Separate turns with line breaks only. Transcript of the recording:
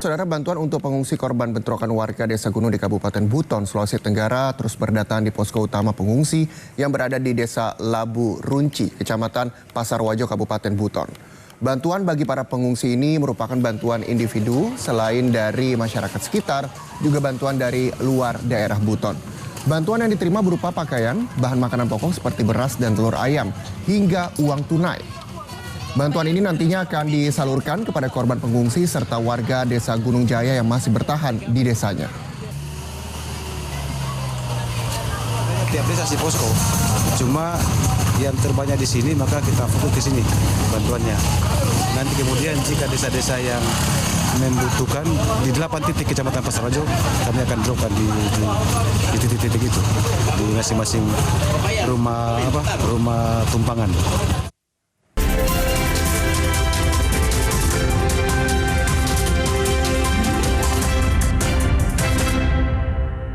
Saudara, bantuan untuk pengungsi korban bentrokan warga Desa Gunung di Kabupaten Buton, Sulawesi Tenggara terus berdatangan di posko utama pengungsi yang berada di Desa Labu Runci, Kecamatan Pasar Wajo, Kabupaten Buton. Bantuan bagi para pengungsi ini merupakan bantuan individu selain dari masyarakat sekitar, juga bantuan dari luar daerah Buton. Bantuan yang diterima berupa pakaian, bahan makanan pokok seperti beras dan telur ayam, hingga uang tunai. Bantuan ini nantinya akan disalurkan kepada korban pengungsi serta warga Desa Gunung Jaya yang masih bertahan di desanya.
Tiap desa si posko, cuma yang terbanyak di sini maka kita fokus ke sini bantuannya. Nanti kemudian jika desa-desa yang membutuhkan di 8 titik Kecamatan Pasar Wajo, kami akan dropkan di titik-titik itu di masing-masing rumah tumpangan.